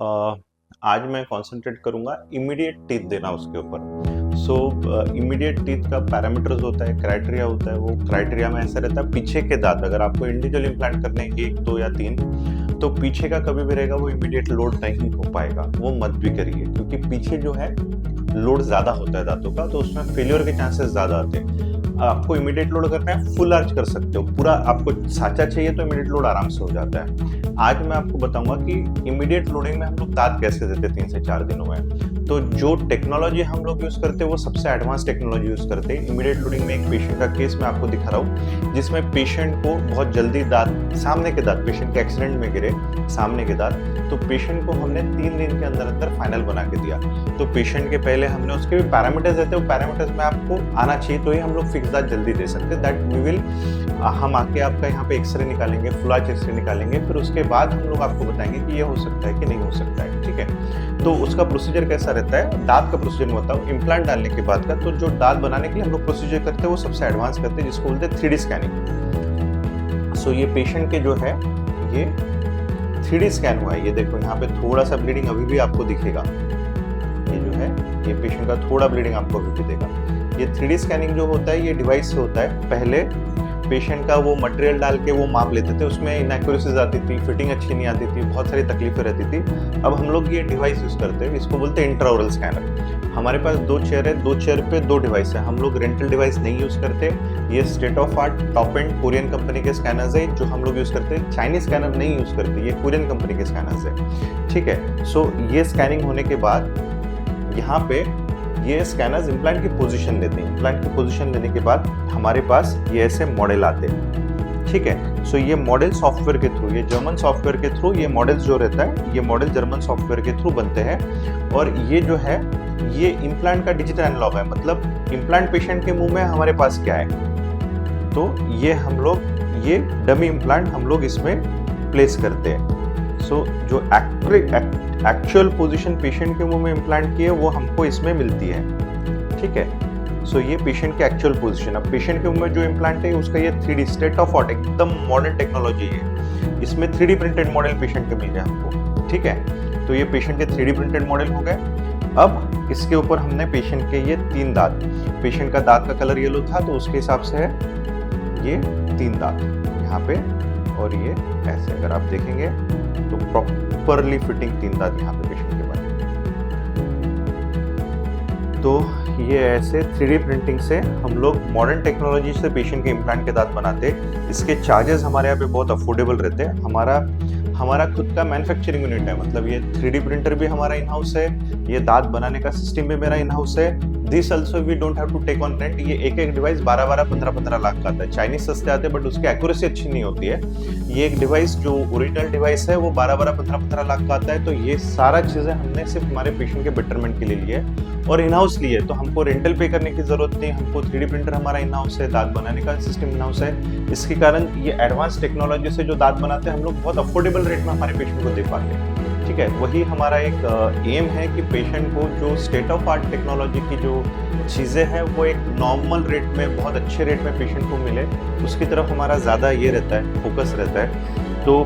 अ, आज मैं कंसंट्रेट करूँगा इमीडिएट टीथ देना उसके ऊपर। इमीडिएट टीथ का पैरामीटर्स होता है, क्राइटेरिया होता है। वो क्राइटेरिया में ऐसा रहता है पीछे के दाँत अगर आपको इंडिविजुअल इम्प्लांट करने हैं 1, 2 या 3 तो पीछे का कभी भी रहेगा वो इमीडिएट लोड नहीं हो पाएगा। वो मत भी करिए क्योंकि पीछे जो है लोड ज़्यादा होता है दाँतों का तो उसमें फेल्योर के चांसेस ज़्यादा आते हैं। आपको इमीडिएट लोड करना है फुल आर्च कर सकते हो। पूरा आपको साँचा चाहिए तो इमीडिएट लोड आराम से हो जाता है। आज मैं आपको बताऊँगा कि इमीडिएट लोडिंग में हम लोग दाँत कैसे देते हैं 3 से 4 दिनों में। तो जो टेक्नोलॉजी हम लोग यूज़ करते हैं वो सबसे एडवांस टेक्नोलॉजी यूज़ करते हैं। इमीडिएट लोडिंग में एक पेशेंट का केस मैं आपको दिखा रहा हूँ जिसमें पेशेंट को बहुत जल्दी दाँत सामने के दाँत पेशेंट के एक्सीडेंट में गिरे सामने के दाँत तो पेशेंट को हमने 3 दिन के अंदर फाइनल बना के दिया। तो पेशेंट के पहले हमने उसके भी पैरामीटर्स देते हैं, वो पैरामीटर्स में आपको आना चाहिए तो ही हम लोग फिक्स दाँत जल्दी दे सकते हैं। दैट वी विल हम आके आपका यहाँ पे एक्सरे निकालेंगे, फुल आर्च एक्सरे निकालेंगे, फिर उसके बाद हम लोग आपको बताएंगे कि ये हो सकता है कि नहीं हो सकता है। ठीक है, तो उसका प्रोसीजर कैसा रहता है, दाँत का प्रोसीजर में बताऊँ इम्प्लांट डालने के बाद का। तो जो दाँत बनाने के लिए हम लोग प्रोसीजर करते हैं वो सबसे एडवांस करते हैं जिसको बोलते हैं 3D स्कैनिंग। सो ये पेशेंट के जो है ये 3D स्कैन हुआ है। ये देखो यहाँ पे थोड़ा सा ब्लीडिंग अभी भी आपको दिखेगा। ये जो है ये पेशेंट का थोड़ा ब्लीडिंग आपको अभी भी देगा। ये 3D स्कैनिंग जो होता है ये डिवाइस से होता है। पहले पेशेंट का वो मटेरियल डाल के वो माप लेते थे, उसमें इनएक्यूरेसीज आती थी, फिटिंग अच्छी नहीं आती थी, बहुत सारी तकलीफें रहती थी। अब हम लोग ये डिवाइस यूज़ करते हैं, इसको बोलते हैं इंट्राओरल स्कैनर। हमारे पास 2 चेयर है, 2 चेयर पे 2 डिवाइस है। हम लोग रेंटल डिवाइस नहीं यूज़ करते। ये state of art top and Korean company के स्कैनर्स है जो हम लोग यूज़ करते हैं। चाइनीज स्कैनर नहीं यूज़ करते, ये कोरियन कंपनी के स्कैनर्स है। ठीक है, सो ये स्कैनिंग होने के बाद यहाँ पे ये स्कैनर्स इम्प्लांट की पोजीशन लेते हैं। इम्प्लांट की पोजीशन लेने के बाद हमारे पास ये ऐसे मॉडल आते हैं। ठीक है, सो ये मॉडल सॉफ्टवेयर के थ्रू, ये जर्मन सॉफ्टवेयर के थ्रू ये मॉडल्स जो रहता है ये मॉडल जर्मन सॉफ्टवेयर के थ्रू बनते हैं। और ये जो है ये इम्प्लांट का डिजिटल एनालॉग है, मतलब इम्प्लांट पेशेंट के मुंह में हमारे पास क्या है तो ये हम लोग ये डमी इम्प्लांट हम लोग इसमें प्लेस करते हैं। सो जो एक्चुअल पोजीशन पेशेंट के मुंह में इम्प्लांट की है वो हमको इसमें मिलती है। ठीक है, सो ये पेशेंट की एक्चुअल पोजीशन। अब पेशेंट के मुंह में जो इम्प्लांट है उसका ये 3D स्टेट ऑफ आर्ट एकदम मॉडर्न टेक्नोलॉजी है। इसमें 3D प्रिंटेड मॉडल पेशेंट के मिल गए हमको। ठीक है, तो ये पेशेंट के 3D प्रिंटेड मॉडल हो गए। अब इसके ऊपर हमने पेशेंट के ये 3 दांत, पेशेंट का दांत का कलर येलो था तो उसके हिसाब से है ये 3 दांत यहाँ पे, और ये ऐसे अगर आप देखेंगे तो प्रॉपरली फिटिंग 3 दांत यहाँ पे पेशेंट के बने। तो ये ऐसे 3D प्रिंटिंग से हम लोग मॉडर्न टेक्नोलॉजी से पेशेंट के इम्प्लांट के दांत बनाते हैं। इसके चार्जेस हमारे यहाँ पे बहुत अफोर्डेबल रहते हैं। हमारा खुद का मैन्युफैक्चरिंग यूनिट है, मतलब ये 3D प्रिंटर भी हमारा इन हाउस है, ये दांत बनाने का सिस्टम भी मेरा इन हाउस है। This also we don't have to take on rent. ये एक डिवाइस 12-12, 15-15 लाख का आता है। चाइनीज सस्ते आते हैं बट उसकी एक्यूरेसी अच्छी नहीं होती है। ये एक डिवाइस जो ओरिजिनल डिवाइस है वो 12-12, 15-15 लाख का आता है। तो ये सारा चीज़ें हमने सिर्फ हमारे पेशेंट के बेटरमेंट के लिए ली है और इन हाउस ली है। तो हमको रेंटल पे करने की जरूरत नहीं, हमको 3D प्रिंटर हमारा इन हाउस है, दांत बनाने का सिस्टम इन हाउस है। इसके कारण ये एडवांस टेक्नोलॉजी से जो दांत बनाते हैं हम लोग बहुत अफोर्डेबल रेट में हमारे पेशेंट को दे पाते हैं। ठीक है, वही हमारा एक एम है कि पेशेंट को जो स्टेट ऑफ आर्ट टेक्नोलॉजी की जो चीज़ें हैं वो एक नॉर्मल रेट में, बहुत अच्छे रेट में पेशेंट को मिले, उसकी तरफ हमारा ज़्यादा ये रहता है, फोकस रहता है। तो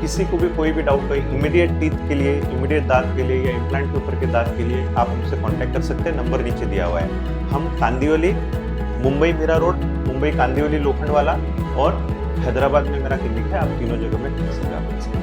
किसी को भी कोई भी डाउट हो इमीडिएट टीथ के लिए, इमीडिएट दांत के लिए या इम्प्लांट के ऊपर के दांत के लिए आप हमसे कांटेक्ट कर सकते हैं। नंबर नीचे दिया हुआ है। हम कांदिवली, मुंबई मीरा रोड, मुंबई कांदिवली लोखंडवाला और हैदराबाद में मेरा क्लिनिक है। आप तीनों जगह में किसी भी आ सकते हैं।